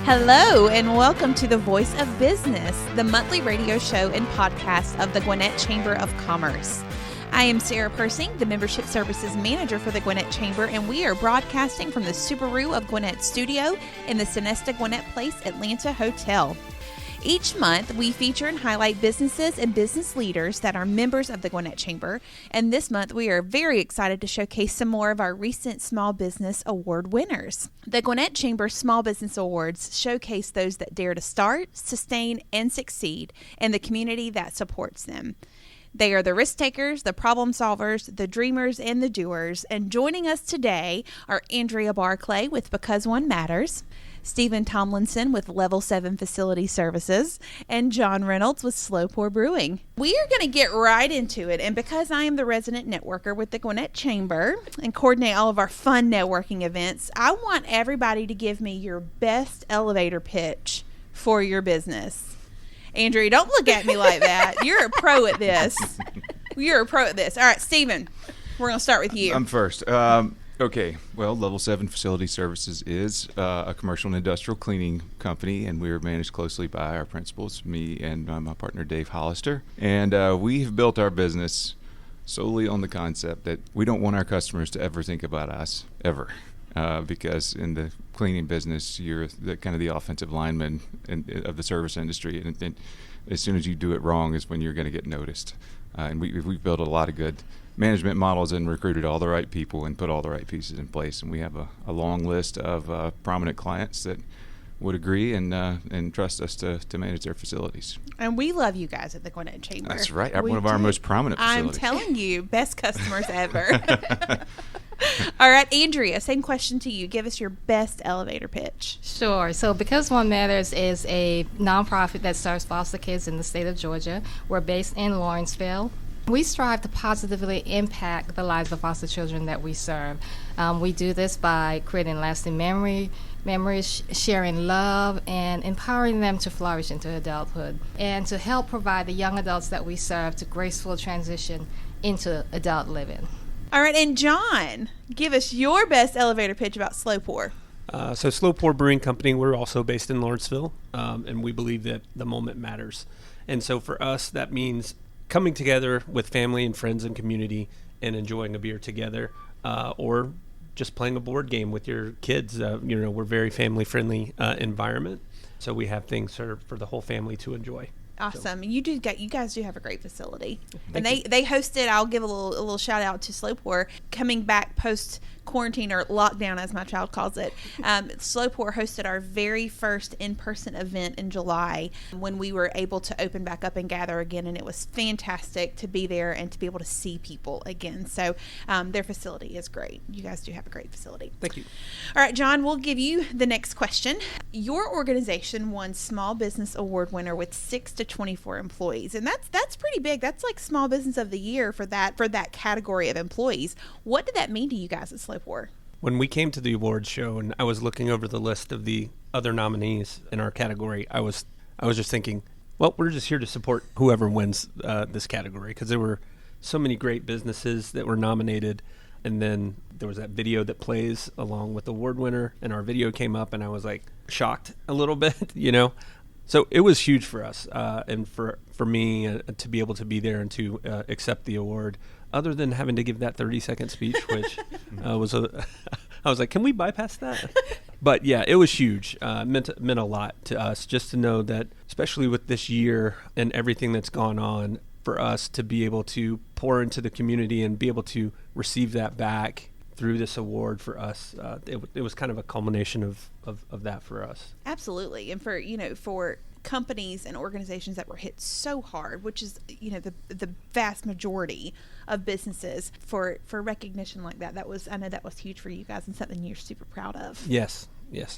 Hello, and welcome to The Voice of Business, the monthly radio show and podcast of the Gwinnett Chamber of Commerce. I am Sarah Persing, the Membership Services Manager for the Gwinnett Chamber, and we are broadcasting from the Subaru of Gwinnett studio in the Sonesta Gwinnett Place Atlanta Hotel. Each month, we feature and highlight businesses and business leaders that are members of the Gwinnett Chamber, and this month we are very excited to showcase some more of our recent Small Business Award winners. The Gwinnett Chamber Small Business Awards showcase those that dare to start, sustain, and succeed in the community that supports them. They are the risk takers, the problem solvers, the dreamers, and the doers. And joining us today are Andrea Barclay with Because One Matters, Stephen Tomlinson with Level 7 Facility Services, and John Reynolds with Pour Brewing. We are going to get right into it. And because I am the resident networker with the Gwinnett Chamber and coordinate all of our fun networking events, I want everybody to give me your best elevator pitch for your business. Andrea, don't look at me like that. You're a pro at this. You're a pro at this. All right, Stephen, we're going to start with you. I'm first. Okay, well, Level 7 Facility Services is a commercial and industrial cleaning company, and we are managed closely by our principals, me and my partner, Dave Hollister. And we have built our business solely on the concept that we don't want our customers to ever think about us, ever. Because in the cleaning business, you're the offensive lineman of the service industry, and as soon as you do it wrong is when you're going to get noticed. And we've built a lot of good management models and recruited all the right people and put all the right pieces in place. And we have a long list of prominent clients that would agree and trust us to manage their facilities. And we love you guys at the Gwinnett Chamber. That's right. One of our most prominent facilities. I'm telling you, best customers ever. All right, Andrea, same question to you. Give us your best elevator pitch. Sure. So Because One Matters is a nonprofit that serves foster kids in the state of Georgia. We're based in Lawrenceville. We strive to positively impact the lives of foster children that we serve. We do this by creating lasting memories, sharing love, and empowering them to flourish into adulthood, and to help provide the young adults that we serve to graceful transition into adult living. All right, and John, give us your best elevator pitch about Pour. So Pour Brewing Company, we're also based in Lawrenceville, and we believe that the moment matters. And so for us, that means coming together with family and friends and community and enjoying a beer together, or just playing a board game with your kids. We're very family-friendly environment, so we have things for the whole family to enjoy. Awesome. So. You guys do have a great facility. And they hosted, I'll give a little shout out to Pour, coming back post quarantine or lockdown as my child calls it. Pour hosted our very first in-person event in July when we were able to open back up and gather again, and it was fantastic to be there and to be able to see people again. So their facility is great. You guys do have a great facility. Thank you. All right, John, we'll give you the next question. Your organization won Small Business Award winner with 6 to 24 employees, and that's pretty big. That's like Small Business of the Year for that category of employees. What did that mean to you guys at Pour? When we came to the awards show and I was looking over the list of the other nominees in our category, I was just thinking, well, we're just here to support whoever wins this category, because there were so many great businesses that were nominated. And then there was that video that plays along with the award winner, and our video came up, and I was like shocked a little bit, So it was huge for us, and for me to be able to be there and to accept the award, other than having to give that 30-second speech, which I was like, can we bypass that? But yeah, it was huge. Meant a lot to us just to know that, especially with this year and everything that's gone on, for us to be able to pour into the community and be able to receive that back through this award for us, it was kind of a culmination of that for us. Absolutely. And for companies and organizations that were hit so hard, which is the vast majority of businesses, for recognition like that, I know that was huge for you guys and something you're super proud of. Yes,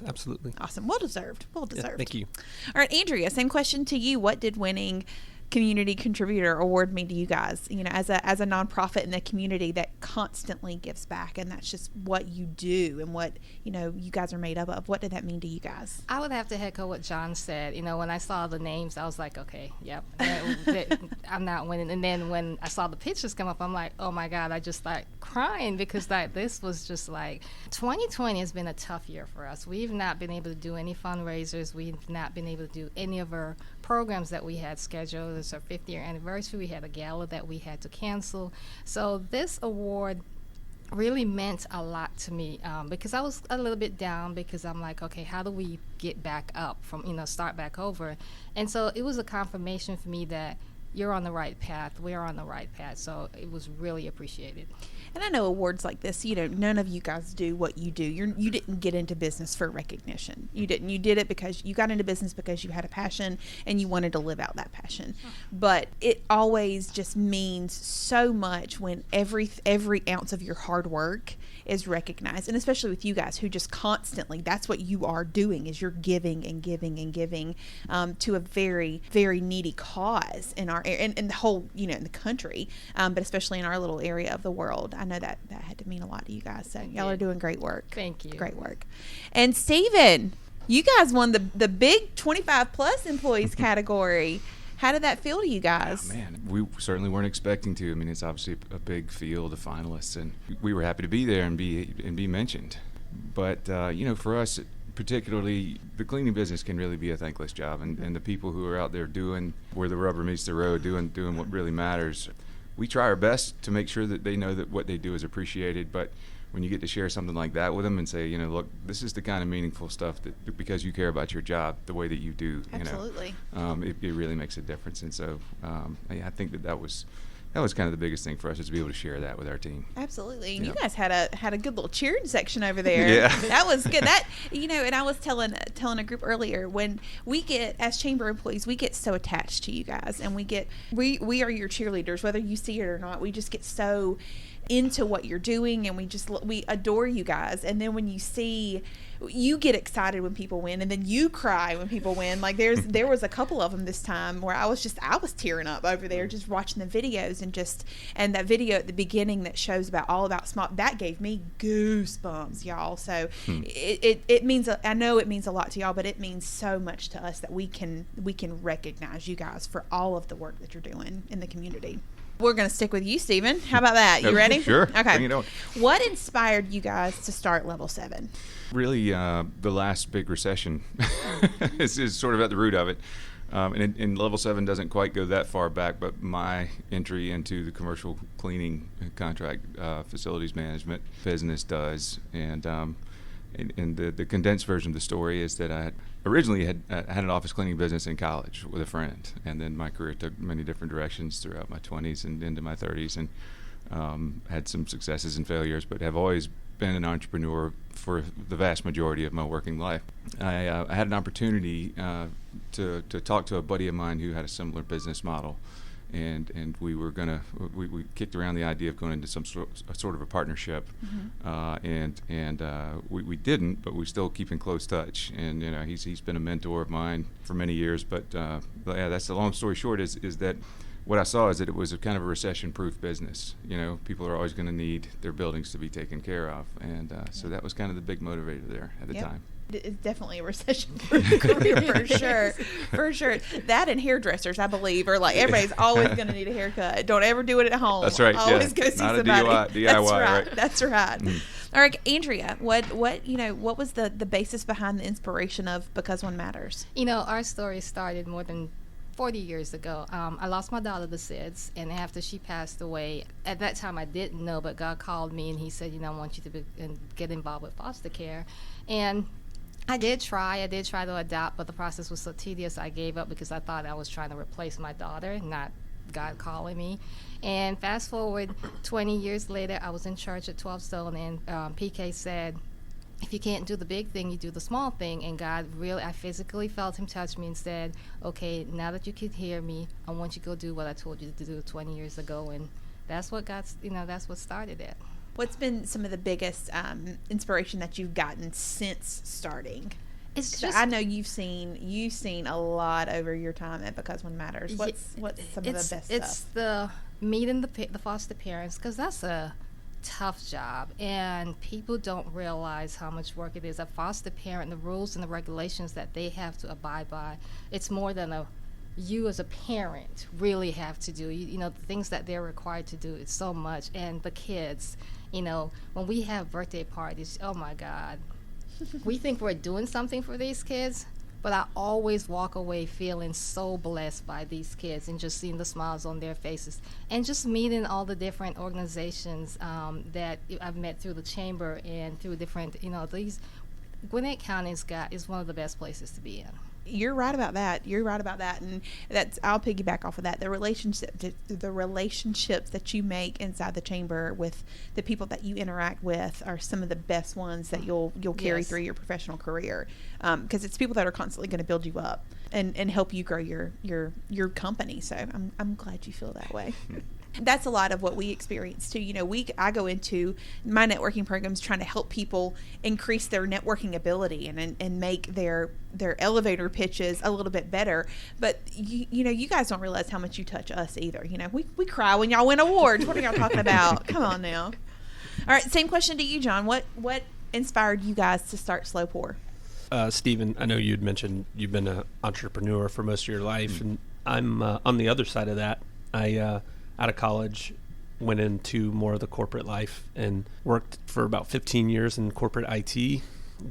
absolutely. Awesome. Well deserved. Yeah, thank you. All right, Andrea, same question to you. What did winning community contributor award mean to you guys? You know, as a nonprofit in the community that constantly gives back, and that's just what you do and what, you know, you guys are made up of. What did that mean to you guys? I would have to echo what John said. You know, when I saw the names, I was like, okay, yep, I'm not winning. And then when I saw the pictures come up, I'm like, oh my God, I just started crying because this was just like, 2020 has been a tough year for us. We've not been able to do any fundraisers. We've not been able to do any of our programs that we had scheduled. It's our 50th anniversary. We had a gala that we had to cancel. So this award really meant a lot to me because I was a little bit down because I'm like, okay, how do we get back up from, you know, start back over? And so it was a confirmation for me that you're on the right path. We're on the right path. So it was really appreciated. And I know awards like this, you know, none of you guys do what you do. You didn't get into business for recognition. You didn't. You did it because you got into business because you had a passion and you wanted to live out that passion. But it always just means so much when every ounce of your hard work is recognized, and especially with you guys who just constantly, that's what you are doing, is you're giving and giving and giving to a very, very needy cause in our in the whole, you know, in the country, but especially in our little area of the world. I know that had to mean a lot to you guys, so y'all are doing great work. Thank you. Great work. And Stephen, you guys won the big 25 plus employees category. How did that feel to you guys? Oh, man, we certainly weren't expecting to. I mean, it's obviously a big field of finalists, and we were happy to be there and be mentioned. But you know, for us particularly, the cleaning business can really be a thankless job, and the people who are out there doing where the rubber meets the road, doing what really matters. We try our best to make sure that they know that what they do is appreciated, but when you get to share something like that with them and say, you know, look, this is the kind of meaningful stuff that because you care about your job the way that you do, Absolutely. you know, it really makes a difference. And so I think that was kind of the biggest thing for us, is to be able to share that with our team. Absolutely. And Yeah. you guys had a good little cheering section over there. Yeah. That was good. That, you know, and I was telling a group earlier, when we get, as chamber employees, we get so attached to you guys, and we are your cheerleaders, whether you see it or not. We just get so into what you're doing, and we adore you guys. And then when you get excited when people win, and then you cry when people win. Like there was a couple of them this time where I was tearing up over there just watching the videos, and that video at the beginning that shows all about small, that gave me goosebumps, y'all. So it means, I know it means a lot to y'all, but it means so much to us that we can recognize you guys for all of the work that you're doing in the community. We're going to stick with you, Stephen. How about that? You ready? Sure. Okay. Bring it on. What inspired you guys to start Level 7? Really, the last big recession is sort of at the root of it. And Level 7 doesn't quite go that far back, but my entry into the commercial cleaning contract facilities management business does. And the condensed version of the story is that I originally had an office cleaning business in college with a friend, and then my career took many different directions throughout my 20s and into my 30s, and had some successes and failures, but have always been an entrepreneur for the vast majority of my working life. I had an opportunity to talk to a buddy of mine who had a similar business model, and we were we kicked around the idea of going into some sort of a partnership, we didn't, but we still keep in close touch. And you know, he's been a mentor of mine for many years. But yeah, that's the long story short. Is that what I saw is that it was a kind of a recession-proof business. You know, people are always going to need their buildings to be taken care of, and so that was kind of the big motivator there at the time. It's definitely a recession-proof career for sure. That and hairdressers, I believe, are like, everybody's always going to need a haircut. Don't ever do it at home. That's right. Always go see Not somebody. a DIY, right? That's right. All right, Andrea, what was the basis behind the inspiration of Because One Matters? You know, our story started more than 40 years ago. I lost my daughter to SIDS, and after she passed away, at that time I didn't know, but God called me and he said, you know, I want you to get involved with foster care. And I did try to adopt, but the process was so tedious I gave up because I thought I was trying to replace my daughter, not God calling me. And fast forward 20 years later, I was in church at 12 Stone, and PK said, if you can't do the big thing, you do the small thing. And God really, I physically felt him touch me and said, okay, now that you can hear me, I want you to go do what I told you to do 20 years ago. And that's what that's what started it. What's been some of the biggest inspiration that you've gotten since starting It's 'Cause just, I know you've seen a lot over your time at Because One Matters. What's some of the best it's stuff? the meeting the foster parents, because that's a tough job, and people don't realize how much work it is. A foster parent, the rules and the regulations that they have to abide by, it's more than you as a parent really have to do. You know, the things that they're required to do, it's so much. And the kids, you know, when we have birthday parties, oh my God, we think we're doing something for these kids, but I always walk away feeling so blessed by these kids and just seeing the smiles on their faces and just meeting all the different organizations that I've met through the chamber and through different, you know, these Gwinnett County's is one of the best places to be in. You're right about that. And I'll piggyback off of that. The relationships that you make inside the chamber with the people that you interact with are some of the best ones that you'll carry through your professional career. Because it's people that are constantly going to build you up and help you grow your company. So I'm glad you feel that way. That's a lot of what we experience too. You know, I go into my networking programs trying to help people increase their networking ability and make their elevator pitches a little bit better. But you know, you guys don't realize how much you touch us either. You know, we cry when y'all win awards. What are y'all talking about? Come on now. All right, same question to you, John. What inspired you guys to start Slow Pour? Stephen, I know you'd mentioned you've been an entrepreneur for most of your life, and I'm on the other side of that. I out of college, went into more of the corporate life and worked for about 15 years in corporate IT,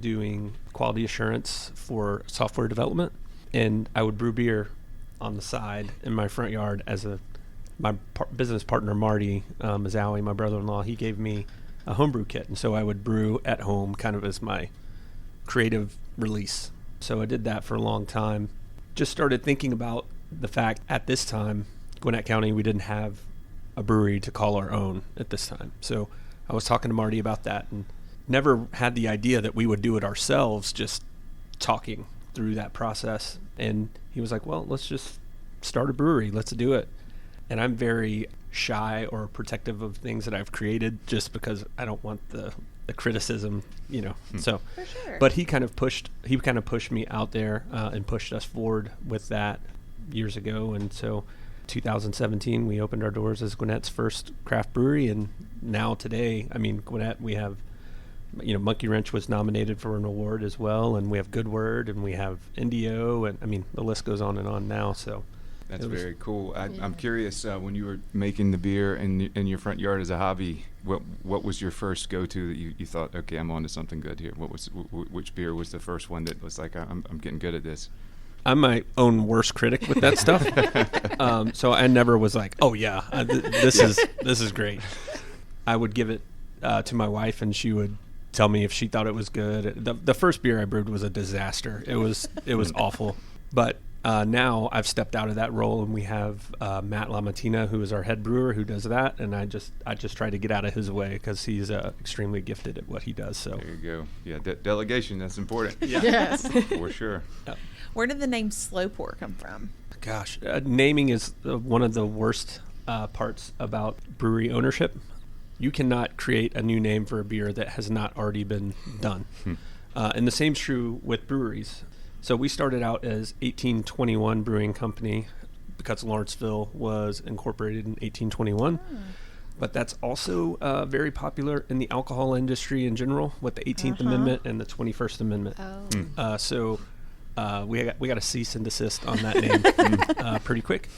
doing quality assurance for software development. And I would brew beer on the side in my front yard as my business partner, Marty Mazzowie, my brother-in-law, he gave me a homebrew kit. And so I would brew at home kind of as my creative release. So I did that for a long time. Just started thinking about the fact at this time, Gwinnett County, we didn't have a brewery to call our own at this time. So I was talking to Marty about that and never had the idea that we would do it ourselves, just talking through that process. And he was like, well, let's just start a brewery. Let's do it. And I'm very shy or protective of things that I've created just because I don't want the criticism, you know. So, For sure. But he kind of pushed me out there and pushed us forward with that years ago. And so 2017, we opened our doors as Gwinnett's first craft brewery, and now today, I mean, Gwinnett, we have, you know, Monkey Wrench was nominated for an award as well, and we have Good Word, and we have Indio, and I mean, the list goes on and on now. So that's very cool. I'm curious, when you were making the beer in your front yard as a hobby, what was your first go-to that you thought, okay, I'm on to something good here? Which beer was the first one that was like, I'm getting good at this? I'm my own worst critic with that stuff. So I never was like, oh yeah, this is great. I would give it to my wife, and she would tell me if she thought it was good. The first beer I brewed was a disaster. It was awful. But now I've stepped out of that role, and we have Matt LaMattina, who is our head brewer, who does that. And I just try to get out of his way because he's extremely gifted at what he does. So there you go. Yeah, delegation, that's important. Yeah. Yes. For sure. Yep. Where did the name Slow Pour come from? Gosh, naming is one of the worst parts about brewery ownership. You cannot create a new name for a beer that has not already been done. And the same's true with breweries. So we started out as 1821 Brewing Company because Lawrenceville was incorporated in 1821. But that's also very popular in the alcohol industry in general with the 18th Amendment and the 21st Amendment. Oh. So we got a cease and desist on that name pretty quick.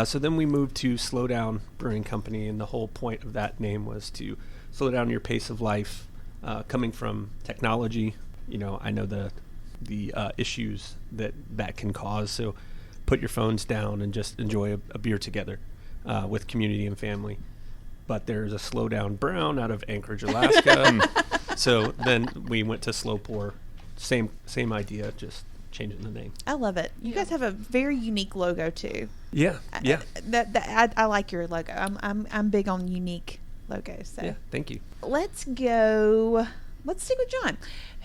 So then we moved to Slow Down Brewing Company, and the whole point of that name was to slow down your pace of life. Coming from technology, you know, I know the issues that can cause. So put your phones down and just enjoy a beer together with community and family. But there's a Slow Down Brown out of Anchorage, Alaska. So then we went to Slow Pour. Same idea, just changing the name. I love it. You guys have a very unique logo too. Yeah. I like your logo. I'm big on unique logos. So Yeah, thank you. Let's stick with John.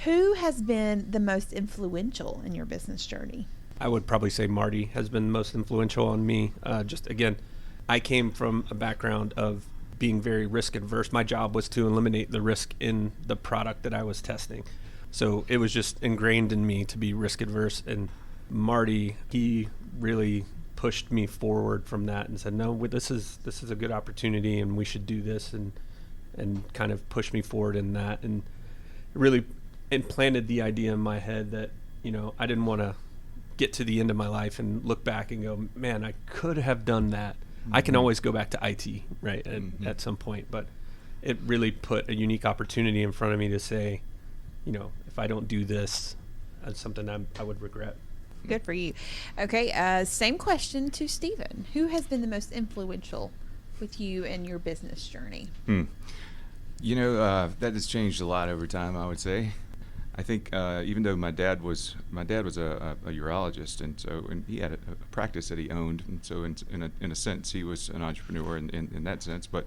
Who has been the most influential in your business journey? I would probably say Marty has been most influential on me. Just again, I came from a background of being very risk adverse. My job was to eliminate the risk in the product that I was testing. So it was just ingrained in me to be risk adverse. And Marty, he really pushed me forward from that and said, no, this is a good opportunity and we should do this, and kind of pushed me forward in that, and really implanted the idea in my head that, I didn't want to get to the end of my life and look back and go, man, I could have done that. I can always go back to IT, right, at some point, but it really put a unique opportunity in front of me to say, if I don't do this, that's something I would regret. Good for you. Okay, same question to Stephen. Who has been the most influential with you and your business journey? That has changed a lot over time, I would say. I think even though my dad was a urologist, and he had a practice that he owned, and so in a sense he was an entrepreneur in that sense, but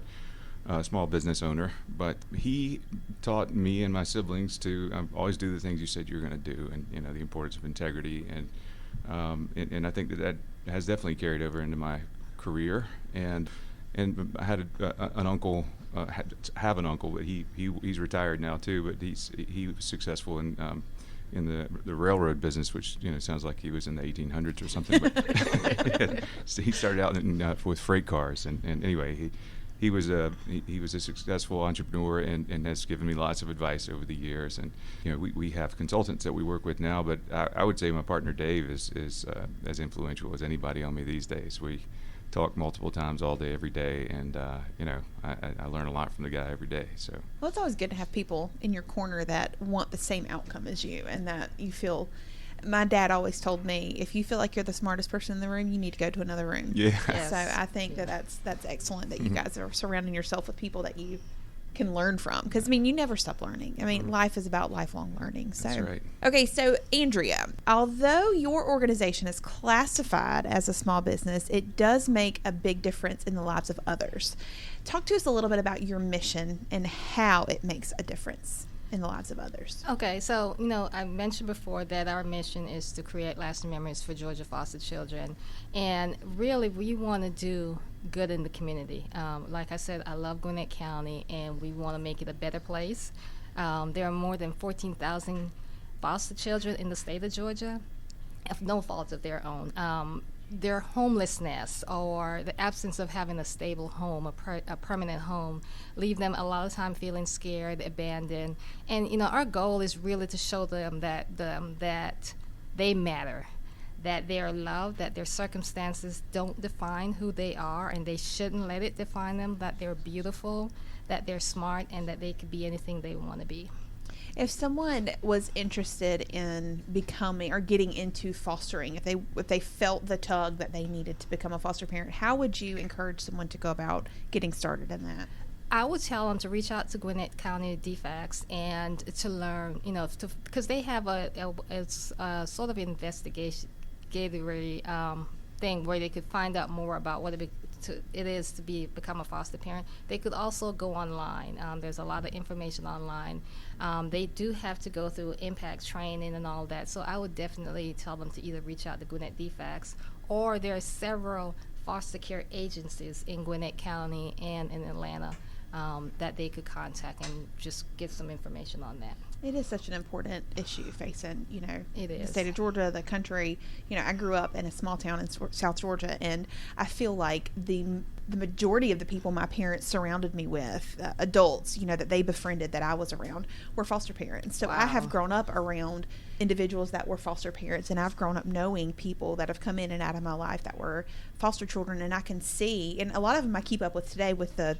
a small business owner. But he taught me and my siblings to always do the things you said you were going to do, and the importance of integrity, and I think that has definitely carried over into my career. And I had an uncle. Have an uncle, but he's retired now too. But he was successful in the railroad business, which sounds like he was in the 1800s or something. But so he started out with freight cars, and anyway, he was a successful entrepreneur and has given me lots of advice over the years. And we have consultants that we work with now, but I would say my partner Dave is as influential as anybody on me these days. We talk multiple times all day, every day, and I learn a lot from the guy every day. So well, it's always good to have people in your corner that want the same outcome as you, and that you feel. My dad always told me, if you feel like you're the smartest person in the room, you need to go to another room. Yeah. So I think that's excellent that you guys are surrounding yourself with people that you can learn from, because you never stop learning. Life is about lifelong learning. So that's right. Okay, so Andrea, although your organization is classified as a small business, it does make a big difference in the lives of others. Talk to us a little bit about your mission and how it makes a difference in the lives of others. Okay, so I mentioned before that our mission is to create lasting memories for Georgia foster children, and really we want to do good in the community. Like I said, I love Gwinnett County, and we want to make it a better place. There are more than 14,000 foster children in the state of Georgia, of no fault of their own. Their homelessness or the absence of having a stable home, a permanent home, leave them a lot of time feeling scared, abandoned. And our goal is really to show them that they matter, that they're loved, that their circumstances don't define who they are, and they shouldn't let it define them, that they're beautiful, that they're smart, and that they could be anything they want to be. If someone was interested in becoming or getting into fostering, if they felt the tug that they needed to become a foster parent, how would you encourage someone to go about getting started in that? I would tell them to reach out to Gwinnett County DFACS and to learn, because they have a sort of investigatory thing where they could find out more about what it is to become a foster parent. They could also go online. There's a lot of information online. They do have to go through impact training and all that. So I would definitely tell them to either reach out to Gwinnett DFACS, or there are several foster care agencies in Gwinnett County and in Atlanta that they could contact and just get some information on that. It is such an important issue facing, it is. The state of Georgia, the country. I grew up in a small town in South Georgia, and I feel like the majority of the people my parents surrounded me with, adults, that they befriended that I was around, were foster parents. So Wow. I have grown up around individuals that were foster parents, and I've grown up knowing people that have come in and out of my life that were foster children, and I can see, and a lot of them I keep up with today with the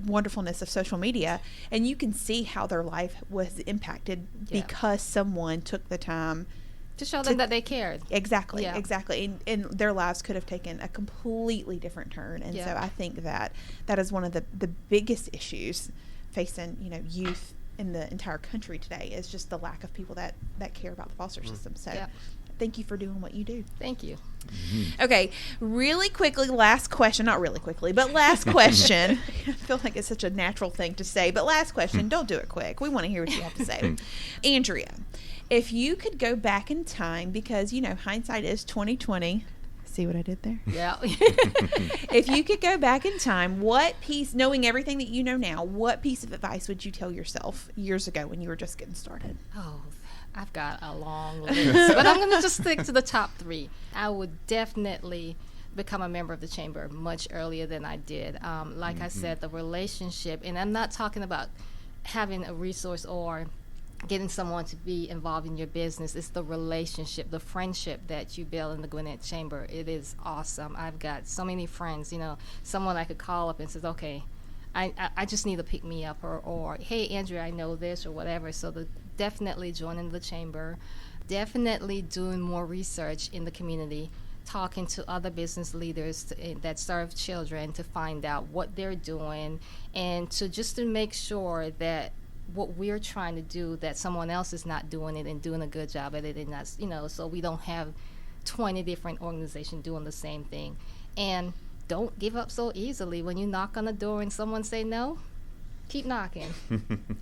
wonderfulness of social media, and you can see how their life was impacted because someone took the time to show them that they cared. Exactly. And their lives could have taken a completely different turn. And so I think that is one of the biggest issues facing, youth in the entire country today, is just the lack of people that care about the foster system. So thank you for doing what you do. Thank you. Mm-hmm. Okay, really quickly, last question. Not really quickly, but last question. I feel like it's such a natural thing to say, but last question. Don't do it quick. We want to hear what you have to say. Andrea, if you could go back in time, because, hindsight is 20/20, See what I did there? Yeah. If you could go back in time, what piece, knowing everything that you know now, what piece of advice would you tell yourself years ago when you were just getting started? Oh, I've got a long list, but I'm going to just stick to the top 3. I would definitely become a member of the chamber much earlier than I did. Like I said, the relationship, and I'm not talking about having a resource or getting someone to be involved in your business. It's the relationship, the friendship that you build in the Gwinnett Chamber. It is awesome. I've got so many friends, someone I could call up and says, okay, I just need to pick me up, or hey, Andrea, I know this, or whatever. So definitely joining the chamber, definitely doing more research in the community, talking to other business leaders that serve children to find out what they're doing, and to make sure that what we're trying to do, that someone else is not doing it and doing a good job at it, and that's, so we don't have 20 different organizations doing the same thing. And don't give up so easily. When you knock on the door and someone say no, keep knocking.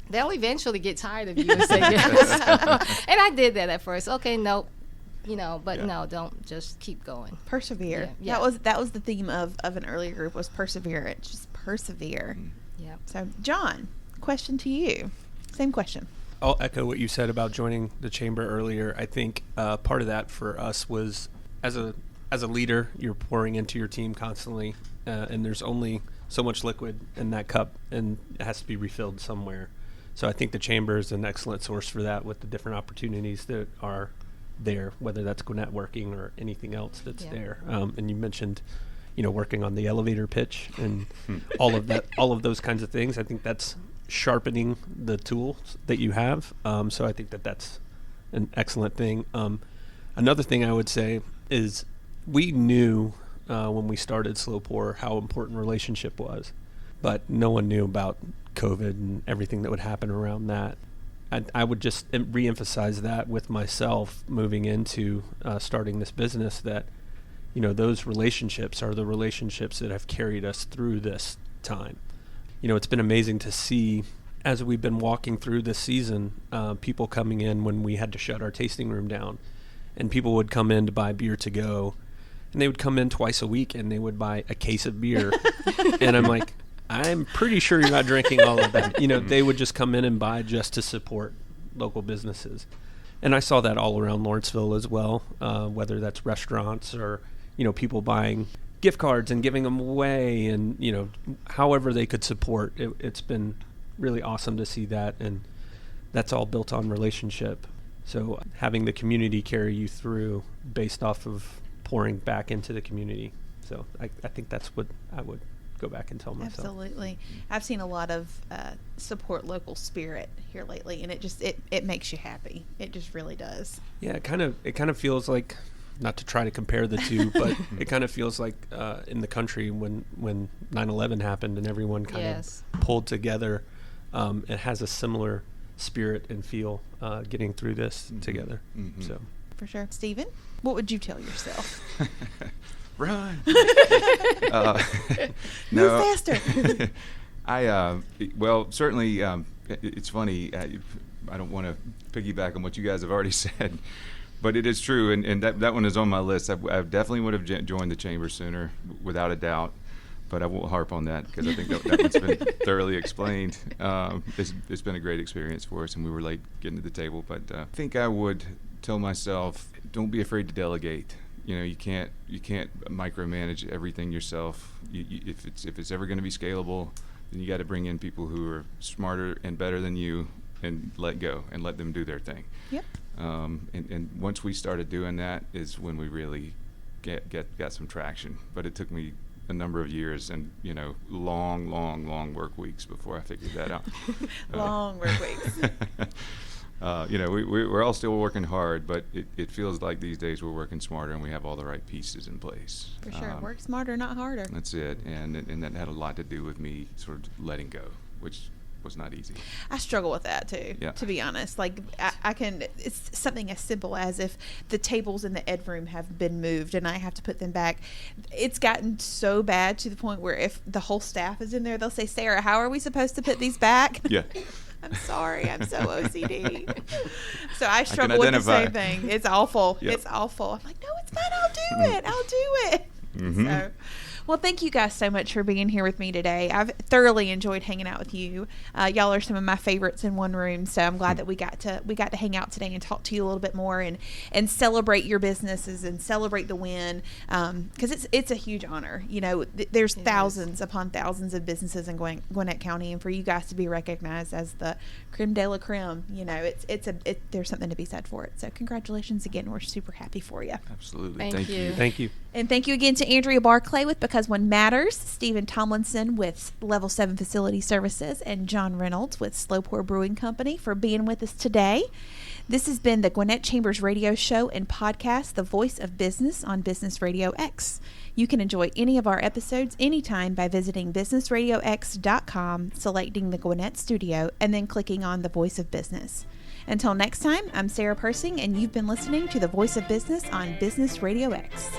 They'll eventually get tired of you and say yes. And I did that at first. Okay, nope. But no, don't, just keep going. Persevere. Yeah. That was the theme of an earlier group, was perseverance. Just persevere. Yeah. So, John, question to you. Same question. I'll echo what you said about joining the chamber earlier. I think part of that for us was, as a leader, you're pouring into your team constantly, and there's only so much liquid in that cup, and it has to be refilled somewhere. So I think the chamber is an excellent source for that, with the different opportunities that are there, whether that's Gwinnett Working or anything else that's there. And you mentioned, working on the elevator pitch and all of those kinds of things. I think that's sharpening the tools that you have. So I think that's an excellent thing. Another thing I would say is, we knew when we started Slow Pour how important relationship was, but no one knew about COVID and everything that would happen around that. I would just reemphasize that with myself moving into starting this business, that those relationships are the relationships that have carried us through this time. It's been amazing to see, as we've been walking through this season, people coming in when we had to shut our tasting room down, and people would come in to buy beer to go, and they would come in twice a week and they would buy a case of beer. And I'm like, I'm pretty sure you're not drinking all of that. They would just come in and buy just to support local businesses. And I saw that all around Lawrenceville as well, whether that's restaurants or, people buying gift cards and giving them away, and, however they could support. It's been really awesome to see that, and that's all built on relationship. So having the community carry you through based off of pouring back into the community. So I think that's what I would go back and tell myself. Absolutely. I've seen a lot of support local spirit here lately, and it makes you happy. It just really does. Yeah, it kind of feels like, not to try to compare the two, but it kind of feels like in the country when 9/11 happened and everyone kind of pulled together. It has a similar spirit and feel getting through this together. Mm-hmm. So for sure. Stephen, what would you tell yourself? Run. Move faster. Well, certainly, it's funny. I don't want to piggyback on what you guys have already said, but it is true, and that one is on my list. I definitely would have joined the chamber sooner, without a doubt, but I won't harp on that because I think that one's been thoroughly explained. It's been a great experience for us, and we were late getting to the table, but I think I would tell myself, don't be afraid to delegate. You can't micromanage everything yourself. If it's ever going to be scalable, then you got to bring in people who are smarter and better than you, and let go and let them do their thing. Yep. And once we started doing that is when we really got some traction. But it took me a number of years and long work weeks before I figured that out. Long work weeks. We're all still working hard, but it feels like these days we're working smarter and we have all the right pieces in place. For sure. Work smarter, not harder. That's it. And that had a lot to do with me sort of letting go, which was not easy. I struggle with that too, to be honest. Like it's something as simple as if the tables in the ed room have been moved and I have to put them back. It's gotten so bad to the point where if the whole staff is in there, they'll say, Sarah, how are we supposed to put these back? Yeah. I'm sorry. I'm so OCD. So I struggle with the identify. same thing. It's awful. Yep. It's awful. I'm like, no, it's fine. I'll do it. I'll do it. Mhm. So, well, thank you guys so much for being here with me today. I've thoroughly enjoyed hanging out with you. Y'all are some of my favorites in one room, so I'm glad that we got to hang out today and talk to you a little bit more and celebrate your businesses and celebrate the win, because it's a huge honor. You know, there's thousands upon thousands of businesses in Gwinnett County, and for you guys to be recognized as the creme de la creme, you know, there's something to be said for it. So congratulations again. We're super happy for you. Absolutely. Thank you. Thank you. And thank you again to Andrea Barclay with Because One Matters, Stephen Tomlinson with Level 7 Facility Services, and John Reynolds with Pour Brewing Company for being with us today. This has been the Gwinnett Chambers radio show and podcast, The Voice of Business on Business RadioX. You can enjoy any of our episodes anytime by visiting businessradiox.com, selecting the Gwinnett studio, and then clicking on The Voice of Business. Until next time, I'm Sarah Persing, and you've been listening to The Voice of Business on Business Radio X.